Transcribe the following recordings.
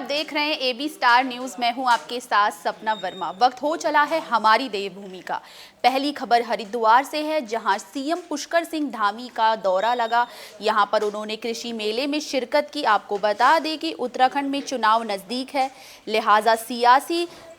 देख रहे हैं एबी स्टार न्यूज़। मैं हूं आपके साथ सपना वर्मा। वक्त हो चला है हमारी देवभूमि का। पहली खबर हरिद्वार से है, जहां सीएम पुष्कर सिंह धामी का दौरा लगा। यहां पर उन्होंने कृषि मेले में शिरकत की। आपको बता दें कि उत्तराखंड में चुनाव नज़दीक है, लिहाजा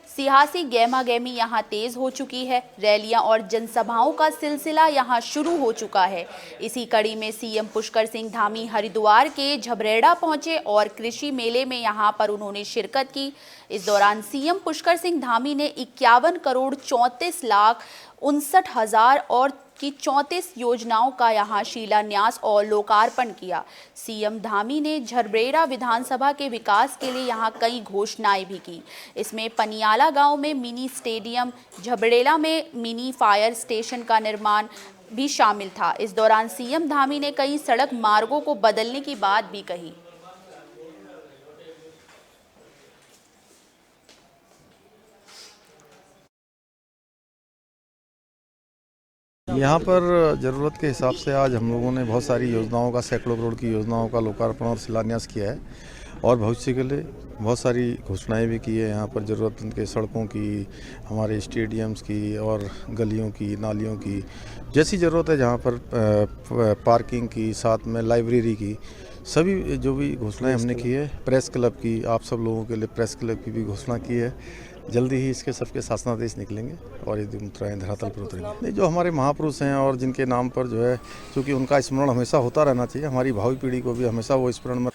सियासी गहमा गहमी यहाँ तेज हो चुकी है। रैलियां और जनसभाओं का सिलसिला यहाँ शुरू हो चुका है। इसी कड़ी में सीएम पुष्कर सिंह धामी हरिद्वार के झबरेड़ा पहुंचे और कृषि मेले में यहाँ पर उन्होंने शिरकत की। इस दौरान सीएम पुष्कर सिंह धामी ने 51 करोड़ 34 लाख 59 हजार और की 34 योजनाओं का यहाँ शिलान्यास और लोकार्पण किया। सीएम धामी ने झबरेड़ा विधानसभा के विकास के लिए यहाँ कई घोषणाएं भी की। इसमें पनियाला गांव में मिनी स्टेडियम, झबरेड़ा में मिनी फायर स्टेशन का निर्माण भी शामिल था। इस दौरान सीएम धामी ने कई सड़क मार्गों को बदलने की बात भी कही। यहाँ पर ज़रूरत के हिसाब से आज हम लोगों ने बहुत सारी योजनाओं का, सैकड़ों करोड़ की योजनाओं का लोकार्पण और शिलान्यास किया है और भविष्य के लिए बहुत सारी घोषणाएं भी की है। यहाँ पर ज़रूरतमंद के सड़कों की, हमारे स्टेडियम्स की और गलियों की, नालियों की जैसी ज़रूरत है, जहाँ पर पार्किंग की, साथ में लाइब्रेरी की, सभी जो भी घोषणाएं हमने की है। प्रेस क्लब की, आप सब लोगों के लिए प्रेस क्लब की भी घोषणा की है। जल्दी ही इसके सबके शासनादेश निकलेंगे और ये धरातल पर उतरेंगे। जो हमारे महापुरुष हैं और जिनके नाम पर जो है, क्योंकि उनका स्मरण हमेशा होता रहना चाहिए, हमारी भावी पीढ़ी को भी हमेशा वो स्मरण में।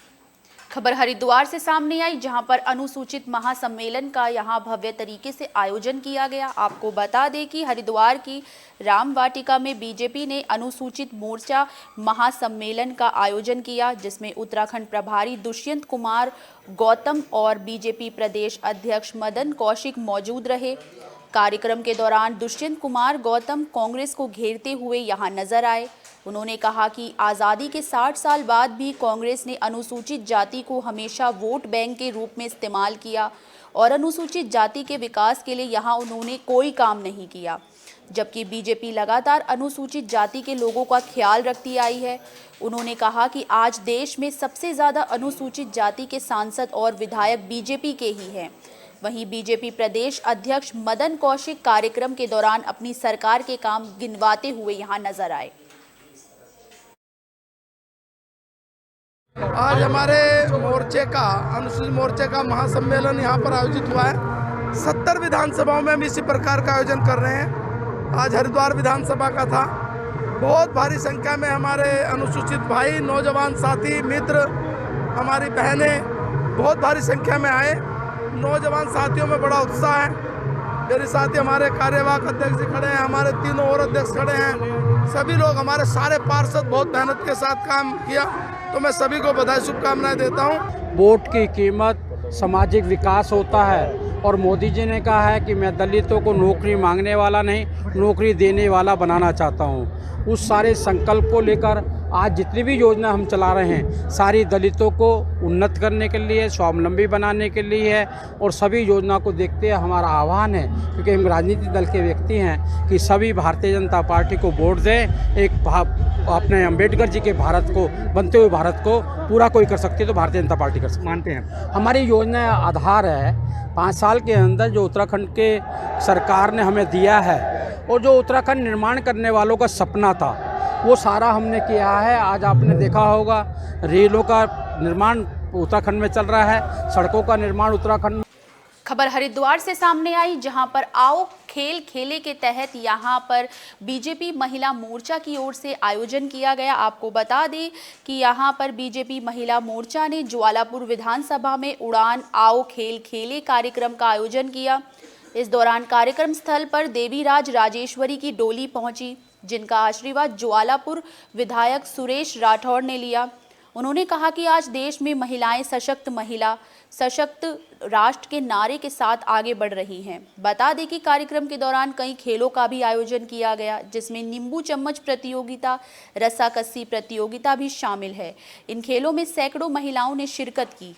खबर हरिद्वार से सामने आई, जहां पर अनुसूचित महासम्मेलन का यहां भव्य तरीके से आयोजन किया गया। आपको बता दें कि हरिद्वार की रामवाटिका में बीजेपी ने अनुसूचित मोर्चा महासम्मेलन का आयोजन किया, जिसमें उत्तराखंड प्रभारी दुष्यंत कुमार गौतम और बीजेपी प्रदेश अध्यक्ष मदन कौशिक मौजूद रहे। कार्यक्रम के दौरान दुष्यंत कुमार गौतम कांग्रेस को घेरते हुए यहां नजर आए। उन्होंने कहा कि आज़ादी के 60 साल बाद भी कांग्रेस ने अनुसूचित जाति को हमेशा वोट बैंक के रूप में इस्तेमाल किया और अनुसूचित जाति के विकास के लिए यहां उन्होंने कोई काम नहीं किया, जबकि बीजेपी लगातार अनुसूचित जाति के लोगों का ख्याल रखती आई है। उन्होंने कहा कि आज देश में सबसे ज़्यादा अनुसूचित जाति के सांसद और विधायक बीजेपी के ही हैं। वहीं बीजेपी प्रदेश अध्यक्ष मदन कौशिक कार्यक्रम के दौरान अपनी सरकार के काम गिनवाते हुए यहां नजर आए। आज हमारे मोर्चे का, अनुसूचित मोर्चे का महासम्मेलन यहाँ पर आयोजित हुआ है। 70 विधानसभाओं में हम इसी प्रकार का आयोजन कर रहे हैं। आज हरिद्वार विधानसभा का था। बहुत भारी संख्या में हमारे अनुसूचित भाई, नौजवान साथी, मित्र, हमारी बहनें बहुत भारी संख्या में आए। नौजवान साथियों में बड़ा उत्साह है। मेरे साथी हमारे कार्यवाहक अध्यक्ष जी खड़े हैं, हमारे तीनों और अध्यक्ष खड़े हैं। सभी लोग, हमारे सारे पार्षद बहुत मेहनत के साथ काम किया, तो मैं सभी को बधाई, शुभकामनाएं देता हूं। वोट की कीमत सामाजिक विकास होता है और मोदी जी ने कहा है कि मैं दलितों को नौकरी मांगने वाला नहीं, नौकरी देने वाला बनाना चाहता हूं। उस सारे संकल्प को लेकर आज जितनी भी योजना हम चला रहे हैं, सारी दलितों को उन्नत करने के लिए, स्वावलंबी बनाने के लिए है। और सभी योजना को देखते हुए हमारा आह्वान है, क्योंकि हम राजनीतिक दल के व्यक्ति हैं, कि सभी भारतीय जनता पार्टी को वोट दें। एक अपने अम्बेडकर जी के भारत को, बनते हुए भारत को पूरा कोई कर सकती है तो भारतीय जनता पार्टी कर सकती मानते हैं। हमारी योजना आधार है 5 साल के अंदर जो उत्तराखंड के सरकार ने हमें दिया है और जो उत्तराखंड निर्माण करने वालों का सपना था, वो सारा हमने किया है। आज आपने देखा होगा रेलों का निर्माण उत्तराखंड में चल रहा है, सड़कों का निर्माण उत्तराखंड में। खबर हरिद्वार से सामने आई, जहां पर आओ खेल खेले के तहत यहां पर बीजेपी महिला मोर्चा की ओर से आयोजन किया गया। आपको बता दें कि यहां पर बीजेपी महिला मोर्चा ने ज्वालापुर विधानसभा में उड़ान आओ खेल खेले कार्यक्रम का आयोजन किया। इस दौरान कार्यक्रम स्थल पर देवीराज राजेश्वरी की डोली पहुंची, जिनका आशीर्वाद ज्वालापुर विधायक सुरेश राठौड़ ने लिया। उन्होंने कहा कि आज देश में महिलाएं सशक्त राष्ट्र के नारे के साथ आगे बढ़ रही हैं। बता दें कि कार्यक्रम के दौरान कई खेलों का भी आयोजन किया गया, जिसमें नींबू चम्मच प्रतियोगिता, रस्साकस्सी प्रतियोगिता भी शामिल है। इन खेलों में सैकड़ों महिलाओं ने शिरकत की।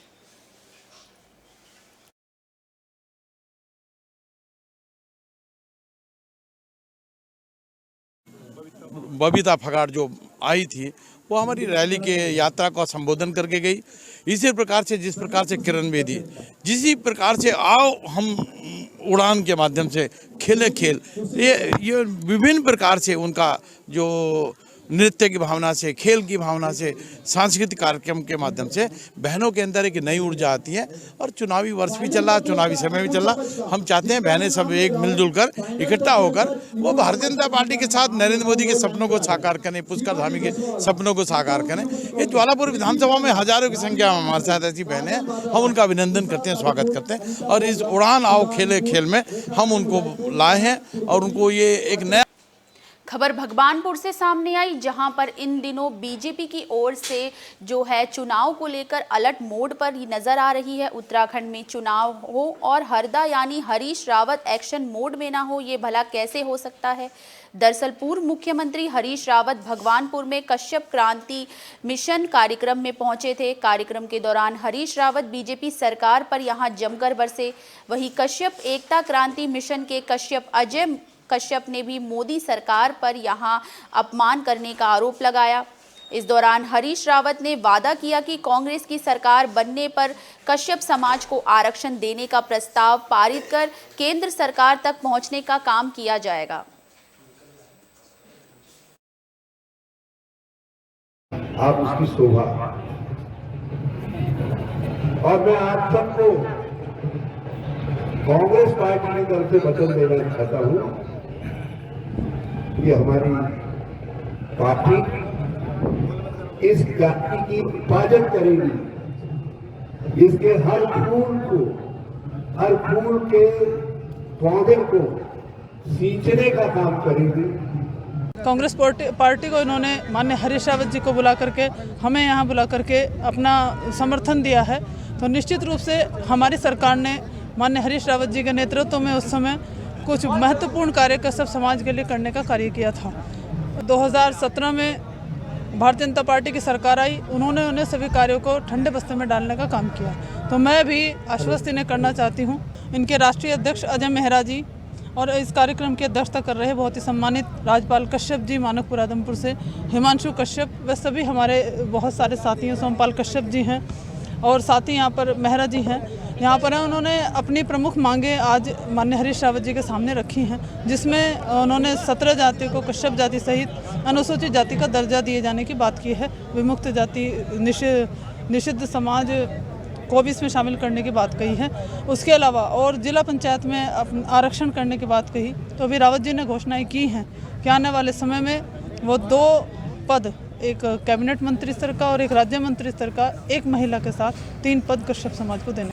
बबीता फगाड़ जो आई थी, वो हमारी रैली के यात्रा का संबोधन करके गई। इसी प्रकार से जिस प्रकार से किरण बेदी, जिसी प्रकार से आओ हम उड़ान के माध्यम से खेले खेल, ये विभिन्न प्रकार से उनका जो नृत्य की भावना से, खेल की भावना से, सांस्कृतिक कार्यक्रम के माध्यम से बहनों के अंदर एक नई ऊर्जा आती है। और चुनावी वर्ष भी चल रहा, चुनावी समय भी चल रहा, हम चाहते हैं बहनें सब एक मिलजुल कर इकट्ठा होकर वो भारतीय जनता पार्टी के साथ नरेंद्र मोदी के सपनों को साकार करें, पुष्कर धामी के सपनों को साकार करें। ये ज्वालापुर विधानसभा में हजारों की संख्या में हमारे साथ ऐसी बहनें हैं, हम उनका अभिनंदन करते हैं, स्वागत करते हैं। और इस उड़ान आओ खेले खेल में हम उनको लाए हैं और उनको ये एक नया खबर भगवानपुर से सामने आई, जहां पर इन दिनों बीजेपी की ओर से जो है चुनाव को लेकर अलर्ट मोड पर ही नजर आ रही है। उत्तराखंड में चुनाव हो और हरदा यानी हरीश रावत एक्शन मोड में ना हो, ये भला कैसे हो सकता है। दरअसल पूर्व मुख्यमंत्री हरीश रावत भगवानपुर में कश्यप क्रांति मिशन कार्यक्रम में पहुंचे थे। कार्यक्रम के दौरान हरीश रावत बीजेपी सरकार पर यहां जमकर बरसे। वहीं कश्यप एकता क्रांति मिशन के कश्यप अजय कश्यप ने भी मोदी सरकार पर यहां अपमान करने का आरोप लगाया। इस दौरान हरीश रावत ने वादा किया कि कांग्रेस की सरकार बनने पर कश्यप समाज को आरक्षण देने का प्रस्ताव पारित कर केंद्र सरकार तक पहुंचने का काम किया जाएगा। आप उसकी शोभा, और मैं आप सबको कांग्रेस पार्टी की तरफ से वचन देना चाहता हूं कि हमारी पार्टी इस जाति की हिफाजत करेगी, इसके हर फूल के पौधे को सींचने का काम करेगी। कांग्रेस पार्टी को इन्होंने माननीय हरीश रावत जी को बुला करके, हमें यहाँ बुला करके अपना समर्थन दिया है। तो निश्चित रूप से हमारी सरकार ने माननीय हरीश रावत जी के नेतृत्व में उस समय कुछ महत्वपूर्ण कार्य का सब समाज के लिए करने का कार्य किया था। 2017 में भारतीय जनता पार्टी की सरकार आई, उन्होंने उन्हें सभी कार्यों को ठंडे बस्ते में डालने का काम किया। तो मैं भी आश्वस्त इन्हें करना चाहती हूँ। इनके राष्ट्रीय अध्यक्ष अजय मेहरा जी और इस कार्यक्रम की अध्यक्षता कर रहे बहुत ही सम्मानित राज्यपाल कश्यप जी मानकपुर आदमपुर से, हिमांशु कश्यप, वे सभी हमारे बहुत सारे साथी हैं, सोमपाल कश्यप जी हैं और साथी यहाँ पर मेहरा जी हैं। यहाँ पर उन्होंने अपनी प्रमुख मांगें आज माननीय हरीश रावत जी के सामने रखी हैं, जिसमें उन्होंने 17 जाति को कश्यप जाति सहित अनुसूचित जाति का दर्जा दिए जाने की बात की है। विमुक्त जाति निषिद्ध समाज को भी इसमें शामिल करने की बात कही है। उसके अलावा और जिला पंचायत में आरक्षण करने की बात कही। तो अभी रावत जी ने घोषणाएं की हैं कि आने वाले समय में वो 2 पद, एक कैबिनेट मंत्री स्तर का और एक राज्य मंत्री स्तर का, एक महिला के साथ 3 पद कश्यप समाज को देने।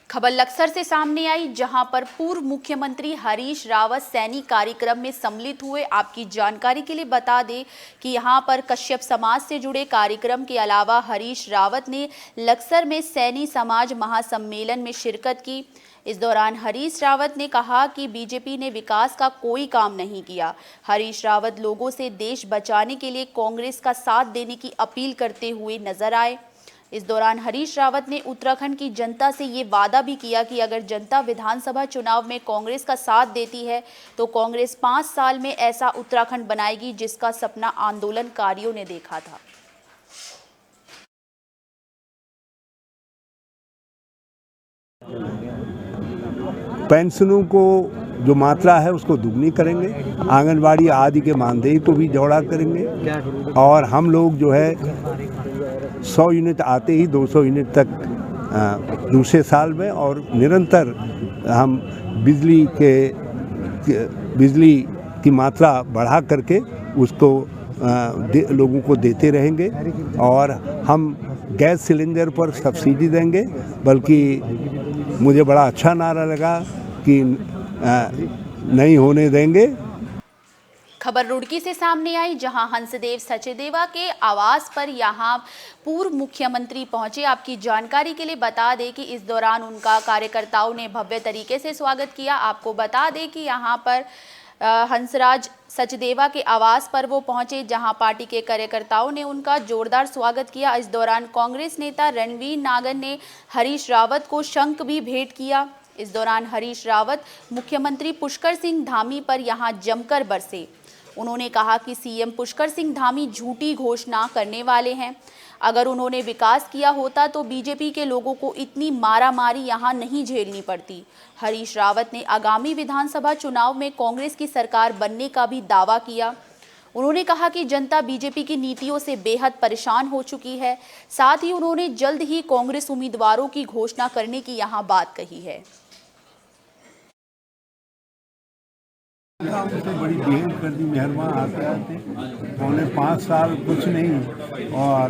खबर लक्सर से सामने आई, जहां पर पूर्व मुख्यमंत्री हरीश रावत सैनिक कार्यक्रम में सम्मिलित हुए। आपकी जानकारी के लिए बता दें कि यहां पर कश्यप समाज से जुड़े कार्यक्रम के अलावा हरीश रावत ने लक्सर में सैनी समाज महासम्मेलन में शिरकत की। इस दौरान हरीश रावत ने कहा कि बीजेपी ने विकास का कोई काम नहीं किया। हरीश रावत लोगों से देश बचाने के लिए कांग्रेस का साथ देने की अपील करते हुए नजर आए। इस दौरान हरीश रावत ने उत्तराखंड की जनता से ये वादा भी किया कि अगर जनता विधानसभा चुनाव में कांग्रेस का साथ देती है तो कांग्रेस 5 साल में ऐसा उत्तराखंड बनाएगी जिसका सपना आंदोलनकारियों ने देखा था। पेंशनों को जो मात्रा है उसको दुगनी करेंगे, आंगनबाड़ी आदि के मानदेय को भी चौड़ा करेंगे और हम लोग जो है 100 यूनिट आते ही 200 यूनिट तक दूसरे साल में, और निरंतर हम बिजली की मात्रा बढ़ा करके उसको लोगों को देते रहेंगे। और हम गैस सिलेंडर पर सब्सिडी देंगे। बल्कि मुझे बड़ा अच्छा नारा लगा कि नहीं होने देंगे। खबर रुड़की से सामने आई, जहां हंसदेव सचदेवा के आवास पर यहां पूर्व मुख्यमंत्री पहुंचे। आपकी जानकारी के लिए बता दें कि इस दौरान उनका कार्यकर्ताओं ने भव्य तरीके से स्वागत किया। आपको बता दें कि यहां पर हंसराज सचदेवा के आवास पर वो पहुंचे, जहां पार्टी के कार्यकर्ताओं ने उनका जोरदार स्वागत किया। इस दौरान कांग्रेस नेता रणवीर नागर ने हरीश रावत को शंख भी भेंट किया। इस दौरान हरीश रावत मुख्यमंत्री पुष्कर सिंह धामी पर यहां जमकर बरसे। उन्होंने कहा कि सीएम पुष्कर सिंह धामी झूठी घोषणा करने वाले हैं। अगर उन्होंने विकास किया होता तो बीजेपी के लोगों को इतनी मारामारी यहाँ नहीं झेलनी पड़ती। हरीश रावत ने आगामी विधानसभा चुनाव में कांग्रेस की सरकार बनने का भी दावा किया। उन्होंने कहा कि जनता बीजेपी की नीतियों से बेहद परेशान हो चुकी है। साथ ही उन्होंने जल्द ही कांग्रेस उम्मीदवारों की घोषणा करने की यहाँ बात कही है। मुझसे बड़ी बेहद कर दी मेहरबान आते आते 5 साल कुछ नहीं और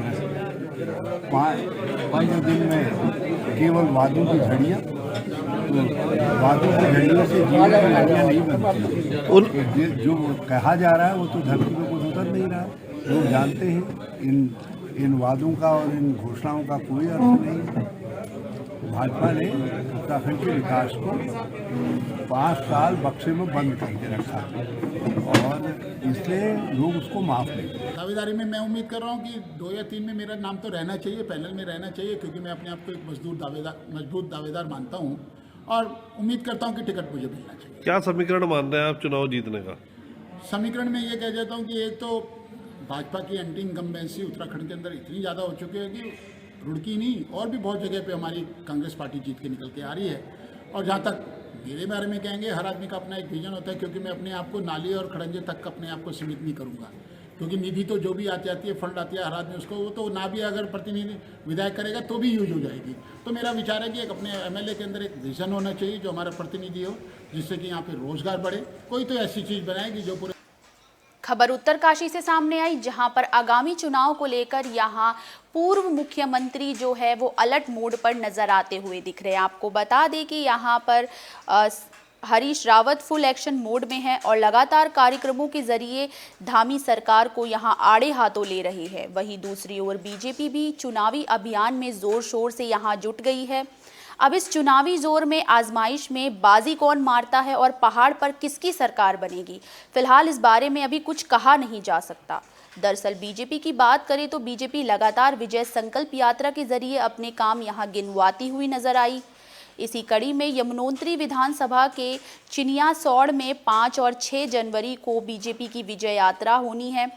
15 दिन में केवल वादों की झड़ियाँ। तो वादों की झड़ियों से जीवन की झड़ियाँ नहीं बनती। जो कहा जा रहा है वो तो धरती पर कुछ उतर नहीं रहा है। लोग जानते हैं इन वादों का और इन घोषणाओं का कोई अर्थ नहीं। भाजपा ने उत्तराखंड के विकास को 5 साल बक्से में बंद करके रखा और इसलिए लोग उसको माफ नहीं। दावेदारी में मैं उम्मीद कर रहा हूँ कि 2 या 3 में मेरा नाम तो रहना चाहिए, पैनल में रहना चाहिए, क्योंकि मैं अपने आप को एक मजबूत दावेदार मानता हूँ और उम्मीद करता हूँ कि टिकट मुझे मिलना चाहिए। क्या समीकरण मान रहे हैं आप चुनाव जीतने का? समीकरण में ये कह जाता हूँ कि एक तो भाजपा की एंटी इनकम्बेंसी उत्तराखंड के अंदर इतनी ज़्यादा हो चुकी है कि रुड़की नहीं और भी बहुत जगह पे हमारी कांग्रेस पार्टी जीत के निकल के आ रही है। और जहाँ तक मेरे बारे में कहेंगे, हर आदमी का अपना एक विजन होता है, क्योंकि मैं अपने आप को नाली और खड़ंजे तक अपने आप को सीमित नहीं करूँगा, क्योंकि निधि तो जो भी आती है, फंड आती है, हर आदमी उसको, वो तो ना भी अगर प्रतिनिधि विधायक करेगा तो भी यूज हो जाएगी। तो मेरा विचार है कि एक अपने एमएलए के अंदर एक विजन होना चाहिए जो हमारा प्रतिनिधि हो, जिससे कि यहाँ पे रोजगार बढ़े। कोई तो ऐसी चीज़ बनाएगी जो पूरे। खबर उत्तरकाशी से सामने आई, जहां पर आगामी चुनाव को लेकर यहां पूर्व मुख्यमंत्री जो है वो अलर्ट मोड पर नजर आते हुए दिख रहे हैं। आपको बता दें कि यहां पर Harish Rawat full action mode में है और लगातार कार्यक्रमों के जरिए धामी सरकार को यहां आड़े हाथों ले रही है। वहीं दूसरी ओर बीजेपी भी चुनावी अभियान में जोर शोर से यहां जुट गई है। अब इस चुनावी जोर में आजमाइश में बाजी कौन मारता है और पहाड़ पर किसकी सरकार बनेगी, फिलहाल इस बारे में अभी कुछ कहा नहीं जा सकता। दरअसल बीजेपी की बात करें तो बीजेपी लगातार विजय संकल्प यात्रा के जरिए अपने काम यहां गिनवाती हुई नजर आई। इसी कड़ी में यमुनोत्री विधानसभा के चिनियासौड़ में 5 और 6 जनवरी को बीजेपी की विजय यात्रा होनी है।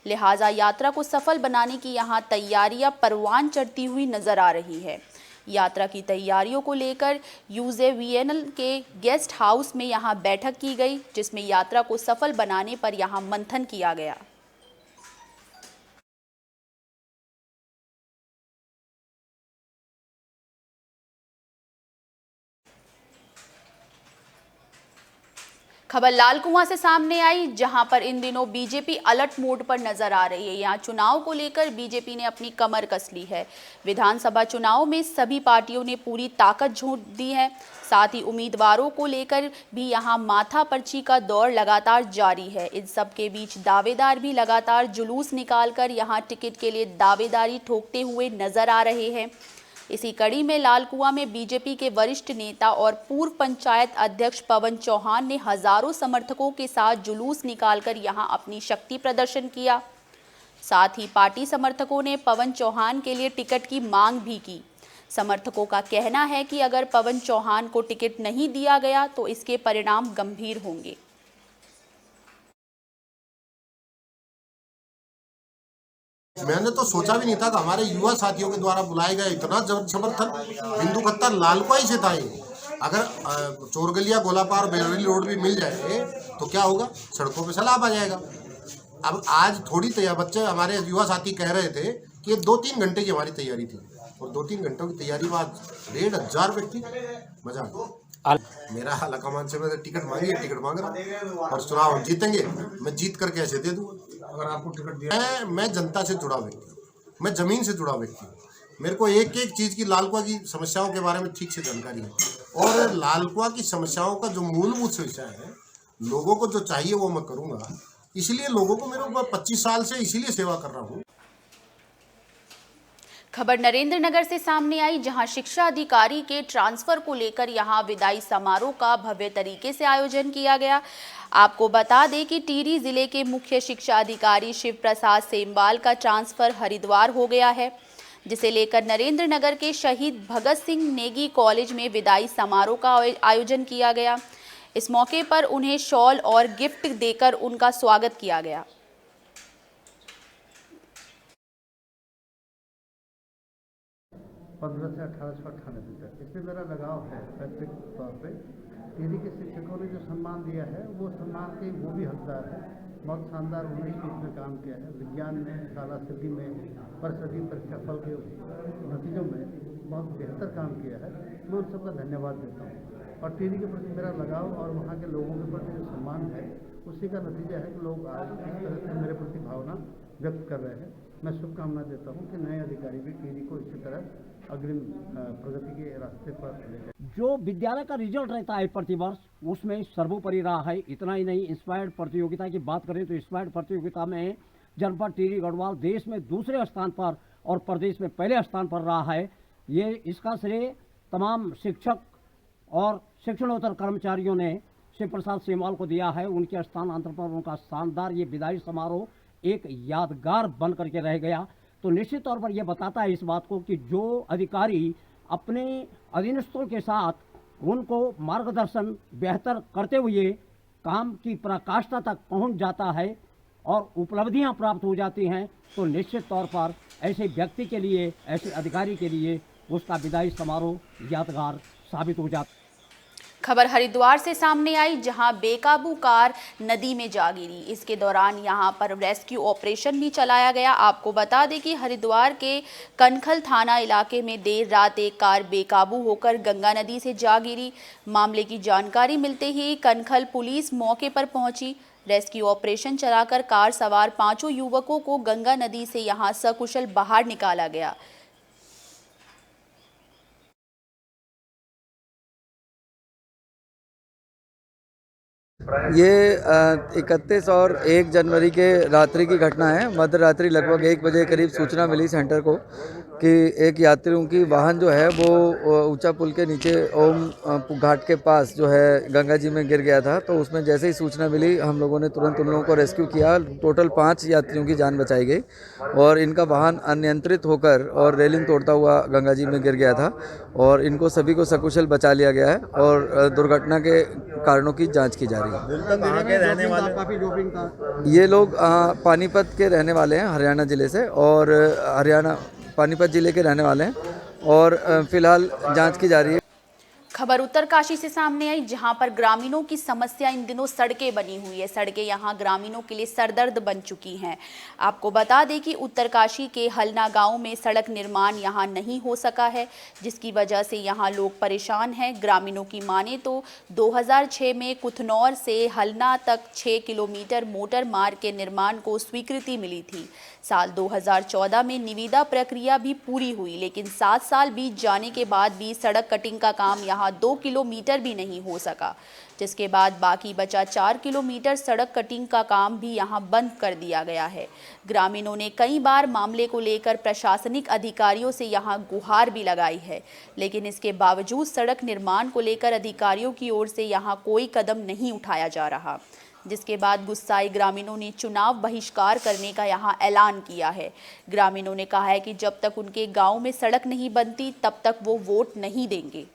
लिहाजा यात्रा को सफल बनाने की यहां तैयारियां परवान चढ़ती हुई नजर आ रही है। यात्रा की तैयारियों को लेकर यूजेवीएनएल के गेस्ट हाउस में यहां बैठक की गई, जिसमें यात्रा को सफल बनाने पर यहां मंथन किया गया। खबर लालकुआं से सामने आई, जहां पर इन दिनों बीजेपी अलर्ट मोड पर नजर आ रही है। यहां चुनाव को लेकर बीजेपी ने अपनी कमर कस ली है। विधानसभा चुनाव में सभी पार्टियों ने पूरी ताकत झोंक दी है। साथ ही उम्मीदवारों को लेकर भी यहां माथा पर्ची का दौर लगातार जारी है। इन सब के बीच दावेदार भी लगातार जुलूस निकालकर यहां टिकट के लिए दावेदारी ठोकते हुए नजर आ रहे हैं। इसी कड़ी में लालकुआं में बीजेपी के वरिष्ठ नेता और पूर्व पंचायत अध्यक्ष पवन चौहान ने हजारों समर्थकों के साथ जुलूस निकालकर यहां अपनी शक्ति प्रदर्शन किया। साथ ही पार्टी समर्थकों ने पवन चौहान के लिए टिकट की मांग भी की। समर्थकों का कहना है कि अगर पवन चौहान को टिकट नहीं दिया गया तो इसके परिणाम गंभीर होंगे। मैंने तो सोचा भी नहीं था कि हमारे युवा साथियों के द्वारा बुलाए गए इतना समर्थन बिंदु खत्ता लालकुआं से था। अगर चोरगलिया गोलापार बेलवली रोड भी मिल जाए तो क्या होगा, सड़कों पे सैलाब आ जाएगा। अब आज थोड़ी तैयार, बच्चे हमारे युवा साथी कह रहे थे कि 2-3 घंटे की हमारी तैयारी थी और 2-3 घंटों की तैयारी में आज 1500 व्यक्ति, मजा आ गया। मेरा हलाकमान से मैंने टिकट मांगी है, टिकट मांग रहा और चुनाव हम जीतेंगे। मैं जीत कर कैसे दे दूँ अगर आपको टिकट दिया? मैं जनता से जुड़ा व्यक्ति हूँ, मैं जमीन से जुड़ा व्यक्ति हूँ। मेरे को एक एक चीज़ की लालकुआं की समस्याओं के बारे में ठीक से जानकारी है और लालकुआं की समस्याओं का जो मूलभूत समस्या है, लोगों को जो चाहिए वो मैं करूँगा। इसलिए लोगों को मेरे ऊपर 25 साल से इसीलिए सेवा कर रहा हूँ। खबर नरेंद्र नगर से सामने आई, जहां शिक्षा अधिकारी के ट्रांसफर को लेकर यहां विदाई समारोह का भव्य तरीके से आयोजन किया गया। आपको बता दें कि टिहरी जिले के मुख्य शिक्षा अधिकारी शिव प्रसाद सेमवाल का ट्रांसफर हरिद्वार हो गया है, जिसे लेकर नरेंद्र नगर के शहीद भगत सिंह नेगी कॉलेज में विदाई समारोह का आयोजन किया गया। इस मौके पर उन्हें शॉल और गिफ्ट देकर उनका स्वागत किया गया। 15 से 1898 तक इसमें मेरा लगाव है पैतृक तौर पे। टिहरी के शिक्षकों ने जो सम्मान दिया है वो सम्मान के वो भी हकदार है। बहुत शानदार उन्होंने इसमें काम किया है, विज्ञान में, शाला सिद्धि में, परिषदीय परीक्षा फल के नतीजों में बहुत बेहतर काम किया है। मैं उन सबका धन्यवाद देता हूँ और टिहरी के प्रति मेरा लगाव और वहाँ के लोगों के प्रति जो सम्मान है उसी का नतीजा है कि लोग आज इस तरह से मेरे प्रति भावना व्यक्त कर रहे हैं। मैं शुभकामना देता हूँ कि नए अधिकारी भी टिहरी को इसी तरह अग्रिम प्रगति के रास्ते पर ले जाए। जो विद्यालय का रिजल्ट रहता है प्रतिवर्ष उसमें सर्वोपरि रहा है। इतना ही नहीं, इंस्पायर्ड प्रतियोगिता की बात करें तो इंस्पायर्ड प्रतियोगिता में जनपद टिहरी गढ़वाल देश में दूसरे स्थान पर और प्रदेश में पहले स्थान पर रहा है। ये इसका श्रेय तमाम शिक्षक और शिक्षणोत्तर कर्मचारियों ने शिव प्रसाद सेमवाल को दिया है। उनके स्थानांतरण पर उनका शानदार ये विदाई समारोह एक यादगार बन करके रह गया। तो निश्चित तौर पर यह बताता है इस बात को कि जो अधिकारी अपने अधीनस्थों के साथ उनको मार्गदर्शन बेहतर करते हुए काम की पराकाष्ठा तक पहुंच जाता है और उपलब्धियां प्राप्त हो जाती हैं, तो निश्चित तौर पर ऐसे व्यक्ति के लिए, ऐसे अधिकारी के लिए उसका विदाई समारोह यादगार साबित हो जाता है। खबर हरिद्वार से सामने आई, जहां बेकाबू कार नदी में जा गिरी। इसके दौरान यहां पर रेस्क्यू ऑपरेशन भी चलाया गया। आपको बता दें कि हरिद्वार के कनखल थाना इलाके में देर रात एक कार बेकाबू होकर गंगा नदी से जा गिरी। मामले की जानकारी मिलते ही कनखल पुलिस मौके पर पहुंची। रेस्क्यू ऑपरेशन चलाकर कार सवार 5 युवकों को गंगा नदी से यहां सकुशल बाहर निकाला गया। ये 31 और 1 जनवरी के रात्रि की घटना है। मध्य रात्रि लगभग 1 बजे करीब सूचना मिली सेंटर को कि एक यात्रियों की वाहन जो है वो ऊंचा पुल के नीचे ओम घाट के पास जो है गंगा जी में गिर गया था। तो उसमें जैसे ही सूचना मिली हम लोगों ने तुरंत उन लोगों को रेस्क्यू किया। टोटल 5 यात्रियों की जान बचाई गई और इनका वाहन अनियंत्रित होकर और रेलिंग तोड़ता हुआ गंगा जी में गिर गया था और इनको सभी को सकुशल बचा लिया गया है और दुर्घटना के कारणों की जाँच की जा रही है। कहाँ के रहने वाले? ये लोग पानीपत के रहने वाले हैं, हरियाणा जिले से, और हरियाणा पानीपत जिले के रहने वाले हैं और फिलहाल जांच की जा रही है। खबर उत्तरकाशी से सामने आई, जहां पर ग्रामीणों की समस्या इन दिनों सड़कें बनी हुई है। सड़कें यहां ग्रामीणों के लिए सरदर्द बन चुकी हैं। आपको बता दें कि उत्तरकाशी के हलना गांव में सड़क निर्माण यहां नहीं हो सका है, जिसकी वजह से यहां लोग परेशान हैं। ग्रामीणों की माने तो 2006 में कुथनौर से हलना तक 6 किलोमीटर मोटर मार्ग के निर्माण को स्वीकृति मिली थी। साल 2014 में निविदा प्रक्रिया भी पूरी हुई, लेकिन 7 साल बीत जाने के बाद भी सड़क कटिंग का काम यहां 2 किलोमीटर भी नहीं हो सका, जिसके बाद बाकी बचा 4 किलोमीटर सड़क कटिंग का काम भी यहां बंद कर दिया गया है। ग्रामीणों ने कई बार मामले को लेकर प्रशासनिक अधिकारियों से यहां गुहार भी लगाई है, लेकिन इसके बावजूद सड़क निर्माण को लेकर अधिकारियों की ओर से यहां कोई कदम नहीं उठाया जा रहा, जिसके बाद गुस्साए ग्रामीणों ने चुनाव बहिष्कार करने का यहां ऐलान किया है। ग्रामीणों ने कहा है कि जब तक उनके गांव में सड़क नहीं बनती तब तक वो वोट नहीं देंगे।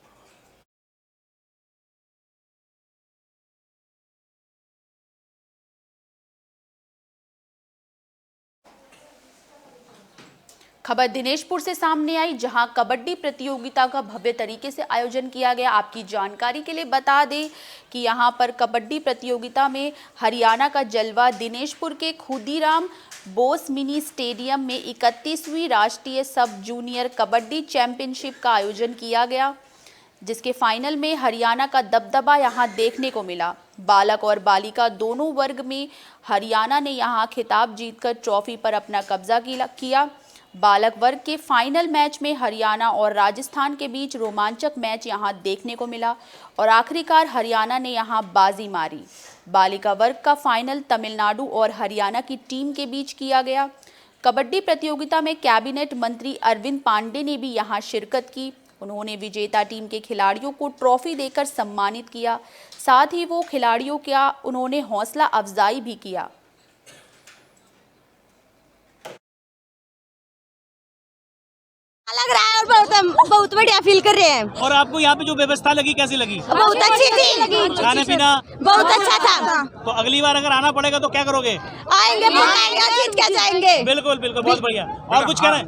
खबर दिनेशपुर से सामने आई, जहां कबड्डी प्रतियोगिता का भव्य तरीके से आयोजन किया गया। आपकी जानकारी के लिए बता दें कि यहां पर कबड्डी प्रतियोगिता में हरियाणा का जलवा दिनेशपुर के खुदीराम बोस मिनी स्टेडियम में 31वीं राष्ट्रीय सब जूनियर कबड्डी चैंपियनशिप का आयोजन किया गया, जिसके फाइनल में हरियाणा का दबदबा यहां देखने को मिला। बालक और बालिका दोनों वर्ग में हरियाणा ने यहां खिताब जीतकर ट्रॉफी पर अपना कब्जा किया। बालक वर्ग के फाइनल मैच में हरियाणा और राजस्थान के बीच रोमांचक मैच यहां देखने को मिला और आखिरकार हरियाणा ने यहां बाजी मारी। बालिका वर्ग का फाइनल तमिलनाडु और हरियाणा की टीम के बीच किया गया। कबड्डी प्रतियोगिता में कैबिनेट मंत्री अरविंद पांडे ने भी यहां शिरकत की। उन्होंने विजेता टीम के खिलाड़ियों को ट्रॉफी देकर सम्मानित किया। साथ ही वो खिलाड़ियों का उन्होंने हौसला अफजाई भी किया। लग रहा है और बहुत बढ़िया फील कर रहे हैं। और आपको यहाँ पे जो व्यवस्था लगी कैसी लगी? बहुत अच्छी थी, खाने पीना बहुत अच्छा था। तो अगली बार अगर आना पड़ेगा तो क्या करोगे? आएंगे, जीत के जाएंगे। बिल्कुल बिल्कुल, बहुत बढ़िया। और कुछ कहना है?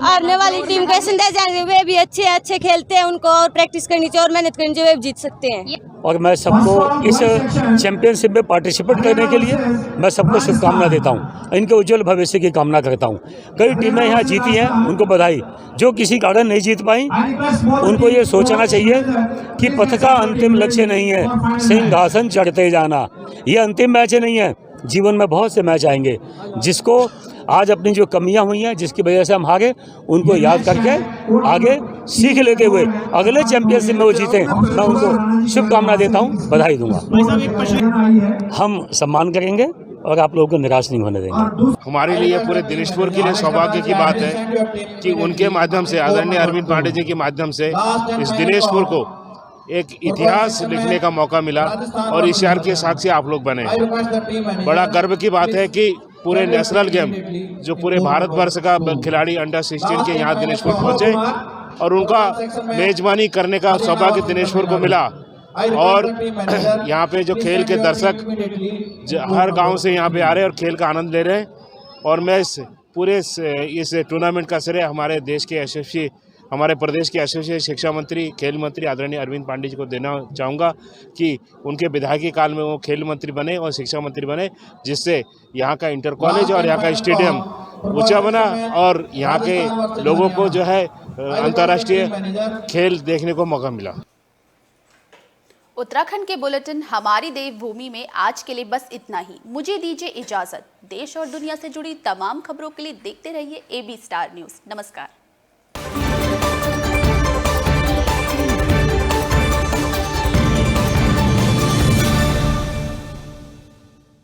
आने वाली टीम को संदेश जाएंगे, वे भी अच्छे खेलते हैं, उनको और प्रैक्टिस करनी चाहिए और मेहनत करनी चाहिए, वे जीत सकते हैं। और मैं सबको इस चैंपियनशिप में पार्टिसिपेट करने के लिए मैं सबको शुभकामना देता हूं, इनके उज्जवल भविष्य की कामना करता हूं। कई टीमें यहाँ जीती हैं, उनको बधाई। जो किसी कारण नहीं जीत पाई उनको ये सोचना चाहिए कि पथ का अंतिम लक्ष्य नहीं है सिंहासन चढ़ते जाना। ये अंतिम मैच नहीं है, जीवन में बहुत से मैच आएंगे। जिसको आज अपनी जो कमियां हुई हैं, जिसकी वजह से हम हारे, उनको याद करके आगे सीख लेते हुए अगले चैंपियनशिप में वो जीते, मैं उनको शुभकामना देता हूं, बधाई दूंगा। हम सम्मान करेंगे और आप लोगों को निराश नहीं होने देंगे। हमारे लिए, पूरे दिनेशपुर के लिए सौभाग्य की बात है कि उनके माध्यम से, आदरणीय अरविंद पांडे जी के माध्यम से इस दिनेशपुर को एक इतिहास लिखने का मौका मिला और इतिहास के साक्षी आप लोग बने। बड़ा गर्व की बात है कि पूरे नेशनल गेम जो पूरे भारतवर्ष का खिलाड़ी अंडर 16 के यहाँ दिनेशपुर पहुँचे और उनका मेजबानी करने का सौभाग्य दिनेशपुर को मिला। और यहाँ पे जो खेल के दर्शक हर गांव से यहाँ पे आ रहे हैं और खेल का आनंद ले रहे हैं। और मैं इस टूर्नामेंट का श्रेय हमारे देश के यशस्वी, हमारे प्रदेश के यशस्वी शिक्षा मंत्री, खेल मंत्री आदरणीय अरविंद पांडे जी को देना चाहूँगा कि उनके विधायकी काल में वो खेल मंत्री बने और शिक्षा मंत्री बने, जिससे यहाँ का इंटर कॉलेज और यहाँ का स्टेडियम ऊंचा बना और यहाँ के लोगों को जो है अंतर्राष्ट्रीय खेल देखने को मौका मिला। उत्तराखंड के बुलेटिन हमारी देवभूमि में आज के लिए बस इतना ही। मुझे दीजिए इजाजत। देश और दुनिया से जुड़ी तमाम खबरों के लिए देखते रहिए AB स्टार न्यूज़। नमस्कार।